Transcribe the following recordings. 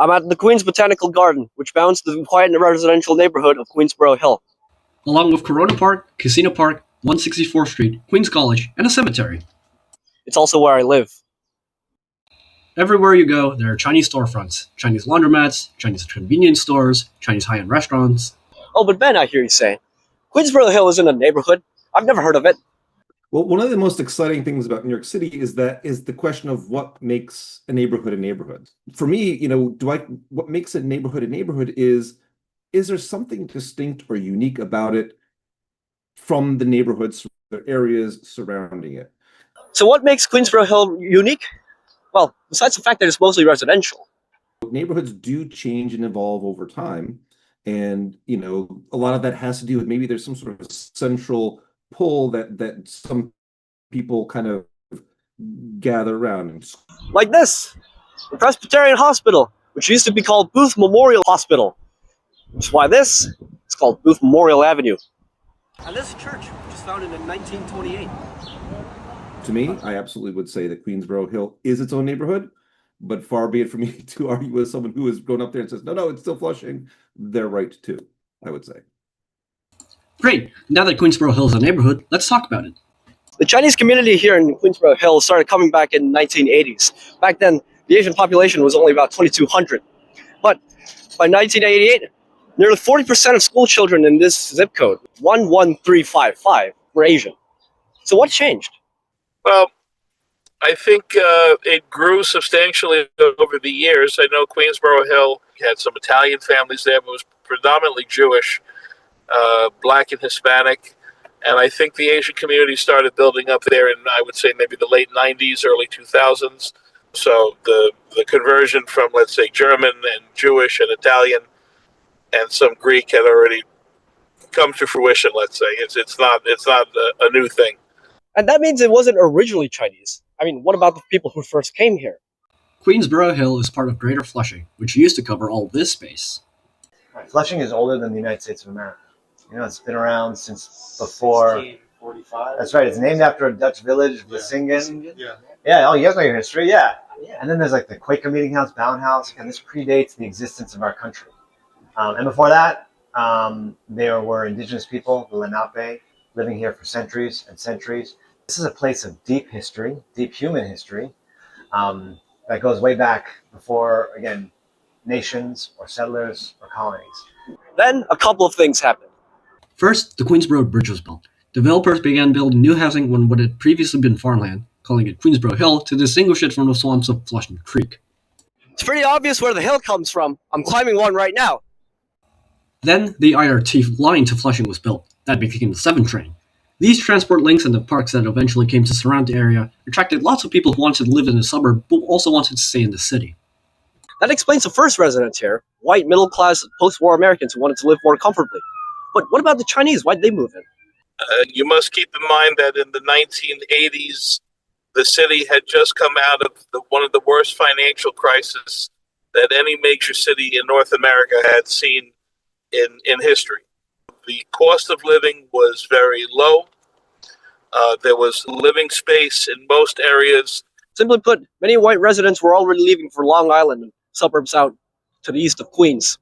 I'm at the Queens Botanical Garden, which bounds the quiet residential neighborhood of Queensboro Hill. Along with Corona Park, Casino Park, 164th Street, Queens College, and a cemetery. It's also where I live. Everywhere you go, there are Chinese storefronts, Chinese laundromats, Chinese convenience stores, Chinese high-end restaurants. Oh, but Ben, I hear you saying, Queensboro Hill isn't a neighborhood. I've never heard of it. Well, one of the most exciting things about New York City is the question of what makes a neighborhood a neighborhood. For me, what makes a neighborhood is there something distinct or unique about it from the neighborhoods, the areas surrounding it? So what makes Queensboro Hill unique? Well, besides the fact that it's mostly residential. Neighborhoods do change and evolve over time. And, a lot of that has to do with maybe there's some sort of central pull that some people kind of gather around. Like this, the Presbyterian Hospital, which used to be called Booth Memorial Hospital. Which is why this is called Booth Memorial Avenue. And this church, which was founded in 1928. To me, I absolutely would say that Queensboro Hill is its own neighborhood, but far be it for me to argue with someone who has grown up there and says, no, it's still Flushing. They're right too, I would say. Great. Now that Queensboro Hill is a neighborhood, let's talk about it. The Chinese community here in Queensboro Hill started coming back in the 1980s. Back then, the Asian population was only about 2,200. But by 1988, nearly 40% of school children in this zip code, 11355, were Asian. So what changed? Well, I think it grew substantially over the years. I know Queensboro Hill had some Italian families there, but it was predominantly Jewish, Black and Hispanic. And I think the Asian community started building up there in, I would say, maybe the late 90s, early 2000s. So the conversion from, let's say, German and Jewish and Italian and some Greek had already come to fruition, let's say. It's not a new thing. And that means it wasn't originally Chinese. I mean, what about the people who first came here? Queensboro Hill is part of Greater Flushing, which used to cover all this space. Flushing is older than the United States of America. It's been around since before. 1645. That's right. It's named after a Dutch village, Vlissingen. Yeah. Yeah. Oh, you guys know your history. Yeah. And then there's like the Quaker Meeting House, Bound House, and this predates the existence of our country. And before that, there were indigenous people, the Lenape, living here for centuries and centuries. This is a place of deep history, deep human history, that goes way back before, again, nations or settlers or colonies. Then a couple of things happened. First, the Queensboro Bridge was built. Developers began building new housing on what had previously been farmland, calling it Queensboro Hill to distinguish it from the swamps of Flushing Creek. It's pretty obvious where the hill comes from. I'm climbing one right now. Then, the IRT line to Flushing was built. That became the 7 train. These transport links and the parks that eventually came to surround the area attracted lots of people who wanted to live in the suburb, but also wanted to stay in the city. That explains the first residents here, white, middle-class, post-war Americans who wanted to live more comfortably. But what about the Chinese? Why'd they move in? You must keep in mind that in the 1980s, the city had just come out of one of the worst financial crises that any major city in North America had seen in history. The cost of living was very low. There was living space in most areas. Simply put, many white residents were already leaving for Long Island and suburbs out to the east of Queens.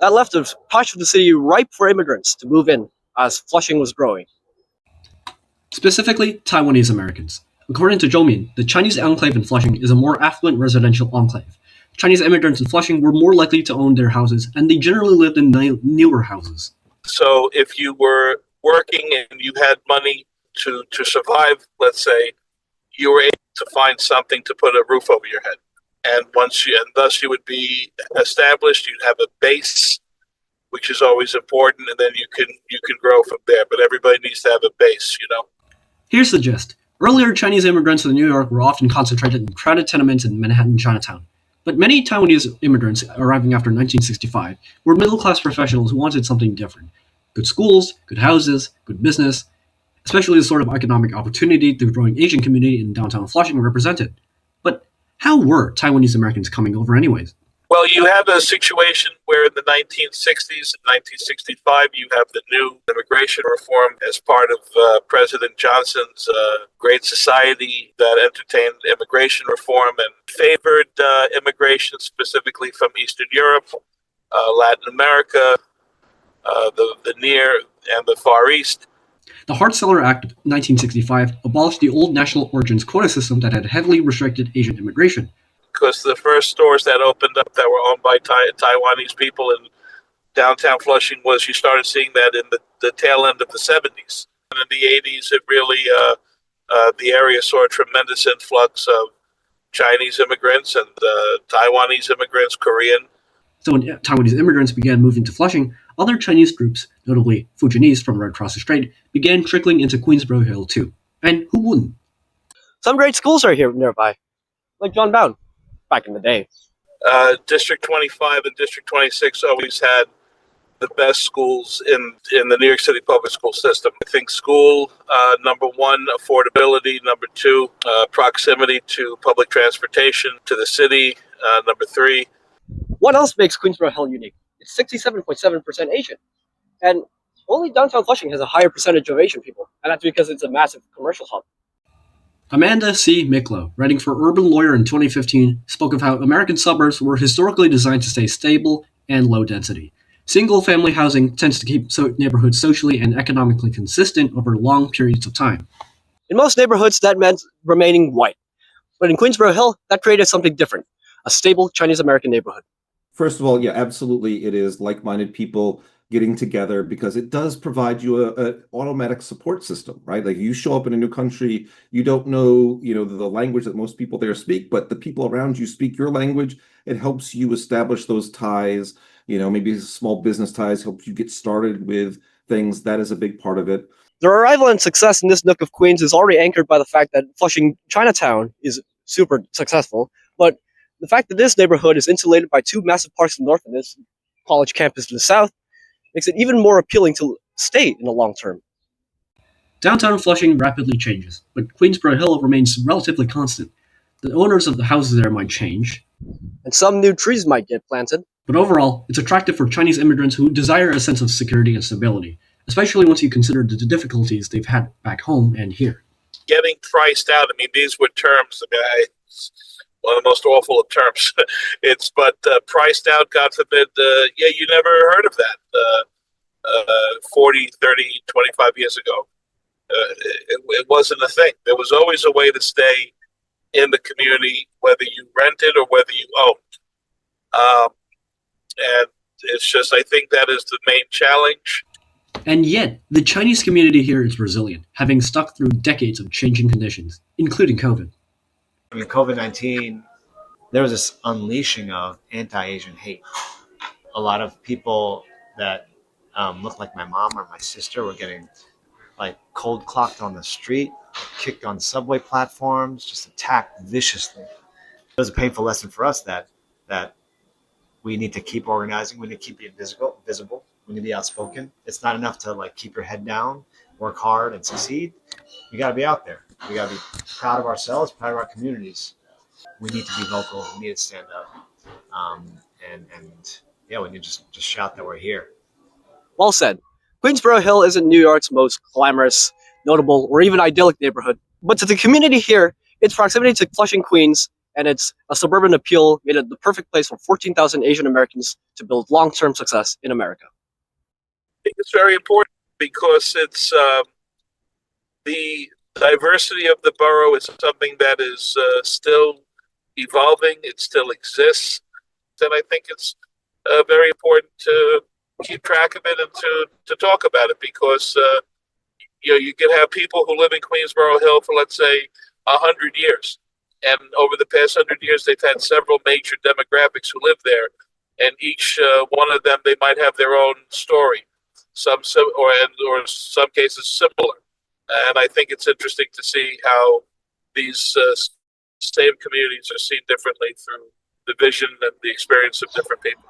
That left a patch of the city ripe for immigrants to move in as Flushing was growing. Specifically, Taiwanese Americans. According to Zhou, the Chinese enclave in Flushing is a more affluent residential enclave. Chinese immigrants in Flushing were more likely to own their houses, and they generally lived in newer houses. So if you were working and you had money to survive, let's say, you were able to find something to put a roof over your head. And thus you would be established, you'd have a base, which is always important, and then you can grow from there. But everybody needs to have a base, Here's the gist. Earlier, Chinese immigrants to New York were often concentrated in crowded tenements in Manhattan Chinatown. But many Taiwanese immigrants arriving after 1965 were middle-class professionals who wanted something different. Good schools, good houses, good business, especially the sort of economic opportunity the growing Asian community in downtown Flushing represented. But how were Taiwanese Americans coming over anyways? Well, you have a situation where in the 1960s and 1965, you have the new immigration reform as part of President Johnson's Great Society that entertained immigration reform and favored immigration specifically from Eastern Europe, Latin America, the Near and the Far East. The Hart-Celler Act of 1965 abolished the old national origins quota system that had heavily restricted Asian immigration. Because the first stores that opened up that were owned by Taiwanese people in downtown Flushing was you started seeing that in the tail end of the 70s. And in the 80s, it really, the area saw a tremendous influx of Chinese immigrants and Taiwanese immigrants, Korean. So when Taiwanese immigrants began moving to Flushing, other Chinese groups, notably Fujianese from right across the strait, began trickling into Queensboro Hill too. And who wouldn't? Some great schools are here nearby, like John Bound, back in the day. District 25 and District 26 always had the best schools in the New York City public school system. I think school, number one, affordability, number two, proximity to public transportation, to the city, number three. What else makes Queensboro Hill unique? It's 67.7% Asian. And only downtown Flushing has a higher percentage of Asian people, and that's because it's a massive commercial hub. Amanda C. Miklo, writing for Urban Lawyer in 2015, spoke of how American suburbs were historically designed to stay stable and low density. Single-family housing tends to keep neighborhoods socially and economically consistent over long periods of time. In most neighborhoods, that meant remaining white. But in Queensboro Hill, that created something different, a stable Chinese-American neighborhood. First of all, yeah, absolutely, it is like-minded people getting together because it does provide you an automatic support system, right? Like you show up in a new country, you don't know, the language that most people there speak, but the people around you speak your language. It helps you establish those ties, maybe small business ties, helps you get started with things. That is a big part of it. The arrival and success in this nook of Queens is already anchored by the fact that Flushing Chinatown is super successful, but the fact that this neighborhood is insulated by two massive parks in the north and this college campus in the south makes it even more appealing to stay in the long term. Downtown Flushing rapidly changes, but Queensboro Hill remains relatively constant. The owners of the houses there might change, and some new trees might get planted. But overall, it's attractive for Chinese immigrants who desire a sense of security and stability, especially once you consider the difficulties they've had back home and here. Getting priced out, these were terms, it's one of the most awful of terms. But priced out, God forbid, you never heard of that 40, 30, 25 years ago. It wasn't a thing. There was always a way to stay in the community, whether you rented or whether you owned. And it's just, I think that is the main challenge. And yet, the Chinese community here is resilient, having stuck through decades of changing conditions, including COVID. COVID-19, there was this unleashing of anti-Asian hate. A lot of people that looked like my mom or my sister were getting cold clocked on the street, kicked on subway platforms, just attacked viciously. It was a painful lesson for us that we need to keep organizing. We need to keep being visible. We need to be outspoken. It's not enough to like keep your head down, work hard, and succeed. We got to be out there. We got to be proud of ourselves, proud of our communities. We need to be vocal. We need to stand up. We need to just shout that we're here. Well said. Queensboro Hill isn't New York's most glamorous, notable, or even idyllic neighborhood. But to the community here, its proximity to Flushing, Queens, and its suburban appeal made it the perfect place for 14,000 Asian Americans to build long-term success in America. I think it's very important because it's the diversity of the borough is something that is still evolving. It still exists. And I think it's very important to keep track of it and to talk about it because, you can have people who live in Queensboro Hill for, let's say, 100 years. And over the past 100 years, they've had several major demographics who live there. And each one of them, they might have their own story, or in some cases similar. And I think it's interesting to see how these same communities are seen differently through the vision and the experience of different people.